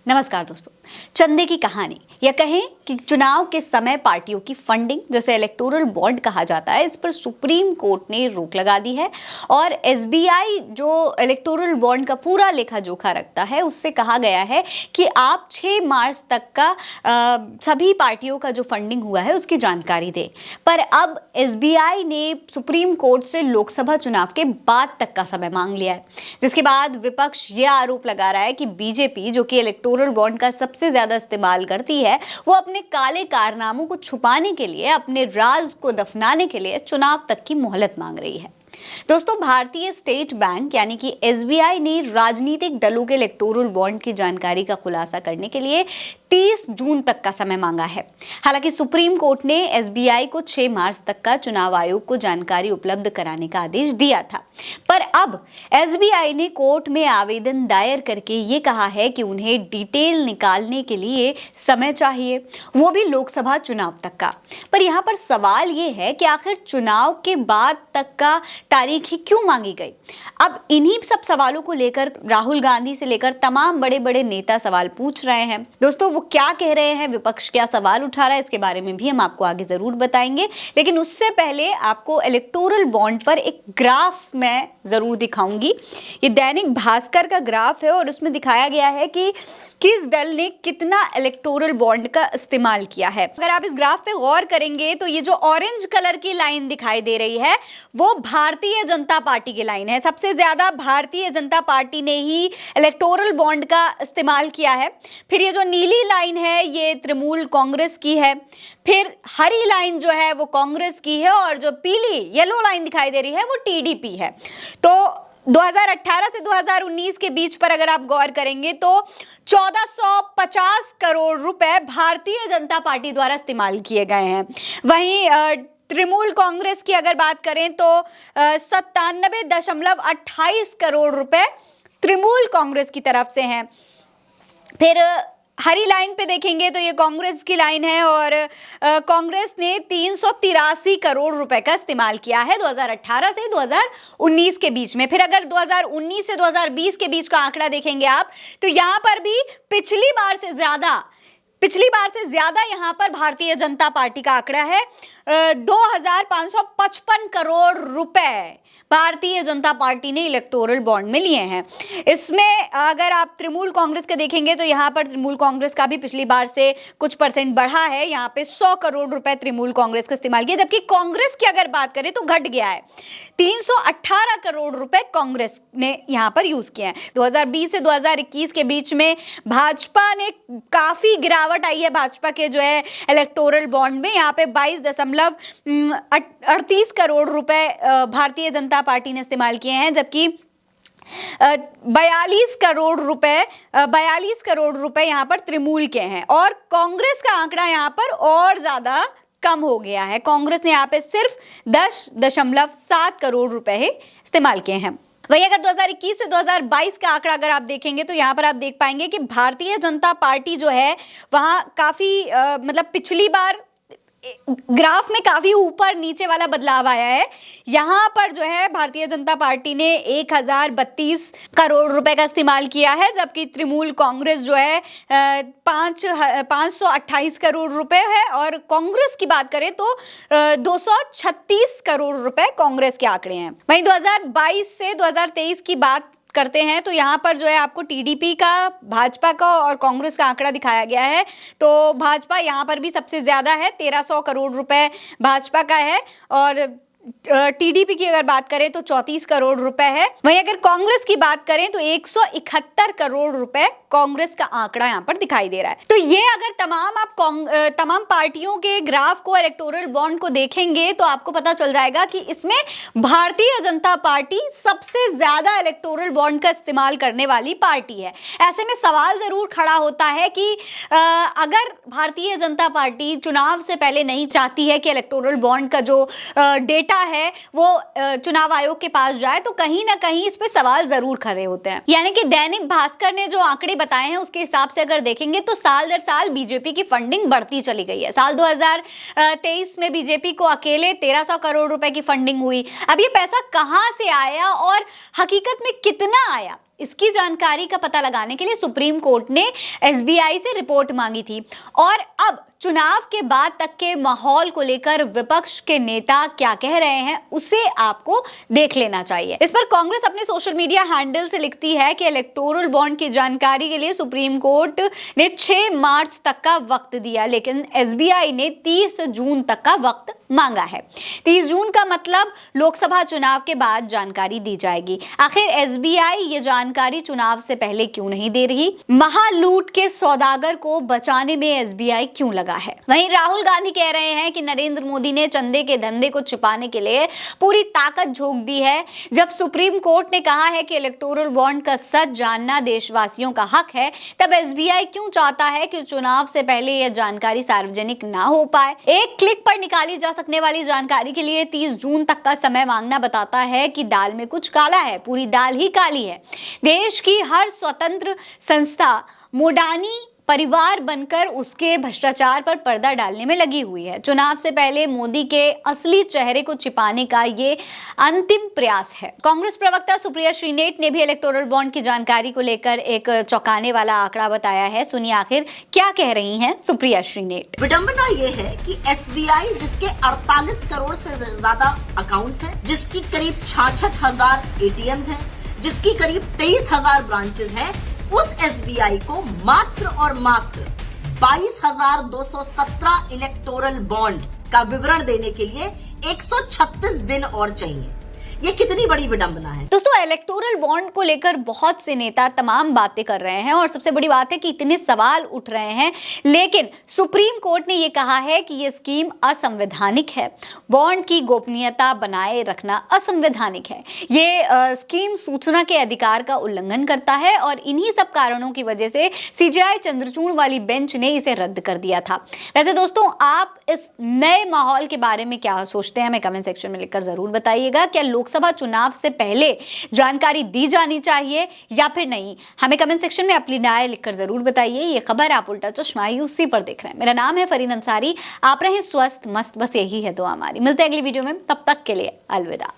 नमस्कार दोस्तों। चंदे की कहानी या कहें कि चुनाव के समय पार्टियों की फंडिंग, जैसे इलेक्टोरल बॉन्ड कहा जाता है, इस पर सुप्रीम कोर्ट ने रोक लगा दी है और एसबीआई जो इलेक्टोरल बॉन्ड का पूरा लेखा जोखा रखता है उससे कहा गया है कि आप 6 मार्च तक का सभी पार्टियों का जो फंडिंग हुआ है उसकी जानकारी दें। पर अब एसबीआई ने सुप्रीम कोर्ट से लोकसभा चुनाव के बाद तक का समय मांग लिया है, जिसके बाद विपक्ष ये आरोप लगा रहा है कि बीजेपी, जो कि इलेक्टोरल बॉन्ड का सबसे ज्यादा इस्तेमाल करती है, वो अपने काले कारनामों को छुपाने के लिए, अपने राज को दफनाने के लिए चुनाव तक की मोहलत मांग रही है। दोस्तों, भारतीय स्टेट बैंक यानी कि एसबीआई ने राजनीतिक दलों के इलेक्टोरल बॉन्ड की जानकारी का खुलासा करने के लिए 30 जून तक का समय मांगा है। हालांकि सुप्रीम कोर्ट ने एसबीआई को 6 मार्च तक का चुनाव आयोग को जानकारी उपलब्ध कराने का आदेश दिया था, पर अब एसबीआई ने कोर्ट में आवेदन दायर करके ये कहा है कि उन्हें डिटेल निकालने के लिए समय चाहिए, वो भी लोकसभा चुनाव तक का। पर यहाँ पर सवाल ये है कि आखिर चुनाव के बाद तक का तारीख ही क्यों मांगी गई? अब इन्हीं सब सवालों को लेकर राहुल गांधी से लेकर तमाम बड़े बड़े नेता सवाल पूछ रहे हैं। दोस्तों, वो क्या कह रहे हैं, विपक्ष क्या सवाल उठा रहा है, इसके बारे में भी हम आपको आगे जरूर बताएंगे। लेकिन उससे पहले आपको इलेक्टोरल बॉन्ड पर एक ग्राफ मैं जरूर दिखाऊंगी। ये दैनिक भास्कर का ग्राफ है और उसमें दिखाया गया है कि किस दल ने कितना इलेक्टोरल बॉन्ड का इस्तेमाल किया है। अगर आप इस ग्राफ पे गौर करेंगे तो ये जो ऑरेंज कलर की लाइन दिखाई दे रही है वो भारतीय जनता पार्टी की लाइन है। सबसे ज्यादा भारतीय जनता पार्टी ने ही इलेक्टोरल बॉन्ड का इस्तेमाल किया है। फिर ये जो नीली लाइन है ये तृणमूल कांग्रेस की है। फिर हरी लाइन जो है वो कांग्रेस की है और जो पीली येलो लाइन दिखाई दे रही है वो टीडीपी है। तो 2018 से 2019 के बीच पर अगर आप गौर करेंगे तो 1450 करोड़ रुपए भारतीय जनता पार्टी द्वारा इस्तेमाल किए गए हैं। वहीं तृणमूल कांग्रेस की अगर बात करें तो 97.28 करोड़ रुपए तृणमूल कांग्रेस की तरफ से हैं। फिर हरी लाइन पे देखेंगे तो ये कांग्रेस की लाइन है और कांग्रेस ने 383 करोड़ रुपए का इस्तेमाल किया है 2018 से 2019 के बीच में। फिर अगर 2019 से 2020 के बीच का आंकड़ा देखेंगे आप तो यहाँ पर भी पिछली बार से ज्यादा यहाँ पर भारतीय जनता पार्टी का आंकड़ा है। 2555 करोड़ रुपए भारतीय जनता पार्टी ने इलेक्टोरल बॉन्ड में लिए हैं। इसमें अगर आप तृणमूल कांग्रेस के देखेंगे तो यहाँ पर तृणमूल कांग्रेस का भी पिछली बार से कुछ परसेंट बढ़ा है। यहाँ पे 100 करोड़ रुपए तृणमूल कांग्रेस का इस्तेमाल किया, जबकि कांग्रेस की अगर बात करें तो घट गया है। 318 करोड़ रुपए कांग्रेस ने यहाँ पर यूज किए हैं। 2020 से 2021 के बीच में भाजपा ने काफी गिरावट आई है। भाजपा के जो है इलेक्टोरल बॉन्ड में यहाँ पे 22.38 करोड़ रुपए भारतीय जनता पार्टी ने इस्तेमाल किए हैं, जबकि 42 करोड़ रुपए यहाँ पर तृणमूल के हैं और कांग्रेस का आंकड़ा यहाँ पर और ज्यादा कम हो गया है। कांग्रेस ने यहाँ पे सिर्फ 10.7 करोड़ रुपए ही इस्तेमाल किए हैं। वही अगर 2021 से 2022 का आंकड़ा अगर आप देखेंगे तो यहाँ पर आप देख पाएंगे कि भारतीय जनता पार्टी जो है वहाँ काफी मतलब पिछली बार ग्राफ में काफी ऊपर नीचे वाला बदलाव आया है। यहाँ पर जो है भारतीय जनता पार्टी ने 1032 करोड़ रुपए का इस्तेमाल किया है, जबकि तृणमूल कांग्रेस जो है 528 करोड़ रुपए है और कांग्रेस की बात करें तो 236 करोड़ रुपए कांग्रेस के आंकड़े हैं। वहीं 2022 से 2023 की बात करते हैं तो यहाँ पर जो है आपको टीडीपी का, भाजपा का और कांग्रेस का आंकड़ा दिखाया गया है। तो भाजपा यहाँ पर भी सबसे ज्यादा है, 1300 करोड़ रुपए भाजपा का है और टीडीपी की अगर बात करें तो 34 करोड़ रुपए है। वहीं अगर कांग्रेस की बात करें तो 171 करोड़ रुपए कांग्रेस का आंकड़ा यहाँ पर दिखाई दे रहा है। तो ये अगर तमाम पार्टियों के ग्राफ को, इलेक्टोरल बॉन्ड को देखेंगे तो आपको पता चल जाएगा कि इसमें भारतीय जनता पार्टी सबसे ज्यादा इलेक्टोरल बॉन्ड का इस्तेमाल करने वाली पार्टी है। ऐसे में सवाल जरूर खड़ा होता है कि अगर भारतीय जनता पार्टी चुनाव से पहले नहीं चाहती है कि इलेक्टोरल बॉन्ड का जो डेटा है वो चुनाव आयोग के पास जाए तो कहीं ना कहीं इस पे सवाल जरूर खड़े होते हैं। यानी कि दैनिक भास्कर ने जो आंकड़े बताए हैं उसके हिसाब से अगर देखेंगे तो साल दर साल बीजेपी की फंडिंग बढ़ती चली गई है। साल 2023 में बीजेपी को अकेले 1300 करोड़ रुपए की फंडिंग हुई। अब ये पैसा कहां से आया और हकीकत में कितना आया, इसकी जानकारी का पता लगाने के लिए सुप्रीम कोर्ट ने एसबीआई से रिपोर्ट मांगी थी। और अब चुनाव के बाद तक के माहौल को लेकर विपक्ष के नेता क्या कह रहे हैं उसे आपको देख लेना चाहिए। इस पर कांग्रेस अपने सोशल मीडिया हैंडल से लिखती है कि इलेक्टोरल बॉन्ड की जानकारी के लिए सुप्रीम कोर्ट ने 6 मार्च तक का वक्त दिया, लेकिन एसबीआई ने 30 जून तक का वक्त मांगा है। 30 जून का मतलब लोकसभा चुनाव के बाद जानकारी दी जाएगी। आखिर एसबीआई ये जानकारी चुनाव से पहले क्यों नहीं दे रही? महालूट के सौदागर को बचाने में एसबीआई क्यों लगा है? वहीं राहुल गांधी कह रहे हैं कि नरेंद्र मोदी ने चंदे के धंधे को छिपाने के लिए पूरी ताकत झोंक दी है। जब सुप्रीम कोर्ट ने कहा है कि इलेक्टोरल बॉन्ड का सच जानना देशवासियों का हक है, तब एसबीआई क्यों चाहता है कि चुनाव से पहले यह जानकारी सार्वजनिक ना हो पाए? एक क्लिक पर निकाली जा सकने वाली जानकारी के लिए 30 जून तक का समय मांगना बताता है कि दाल में कुछ काला है, पूरी दाल ही काली है। देश की हर स्वतंत्र संस्था मोडानी परिवार बनकर उसके भ्रष्टाचार पर पर्दा डालने में लगी हुई है। चुनाव से पहले मोदी के असली चेहरे को छिपाने का ये अंतिम प्रयास है। कांग्रेस प्रवक्ता सुप्रिया श्रीनेट ने भी इलेक्टोरल बॉन्ड की जानकारी को लेकर एक चौंकाने वाला आंकड़ा बताया है। सुनिए आखिर क्या कह रही हैं सुप्रिया श्रीनेट। विडंबना ये है कि एसबीआई जिसके 48 करोड़ से ज्यादा अकाउंट्स हैं, जिसकी करीब 66,000 एटीएम्स हैं, जिसकी करीब 23,000 ब्रांचेस हैं, उस एसबीआई को मात्र और मात्र 22,217 इलेक्टोरल बॉन्ड का विवरण देने के लिए 136 दिन और चाहिए। ये कितनी बड़ी विडंबना है। दोस्तों, इलेक्टोरल बॉन्ड को लेकर बहुत से नेता तमाम बातें कर रहे हैं और सबसे बड़ी बात है कि इतने सवाल उठ रहे हैं, लेकिन सुप्रीम कोर्ट ने यह कहा है कि यह स्कीम असंवैधानिक है। बॉन्ड की गोपनीयता बनाए रखना असंवैधानिक है। ये स्कीम सूचना के अधिकार का उल्लंघन करता है और इन्हीं सब कारणों की वजह से सीजेआई चंद्रचूड़ वाली बेंच ने इसे रद्द कर दिया था। वैसे दोस्तों, आप इस नए माहौल के बारे में क्या सोचते हैं? हमें कमेंट सेक्शन में लिखकर जरूर बताइएगा। क्या लोकसभा चुनाव से पहले जानकारी दी जानी चाहिए या फिर नहीं? हमें कमेंट सेक्शन में अपनी राय लिखकर जरूर बताइए। ये खबर आप उल्टा चश्मा यूसी पर देख रहे हैं। मेरा नाम है फरीन अंसारी। आप रहें स्वस्थ मस्त, बस यही है दुआ हमारी। मिलते हैं अगली वीडियो में, तब तक के लिए अलविदा।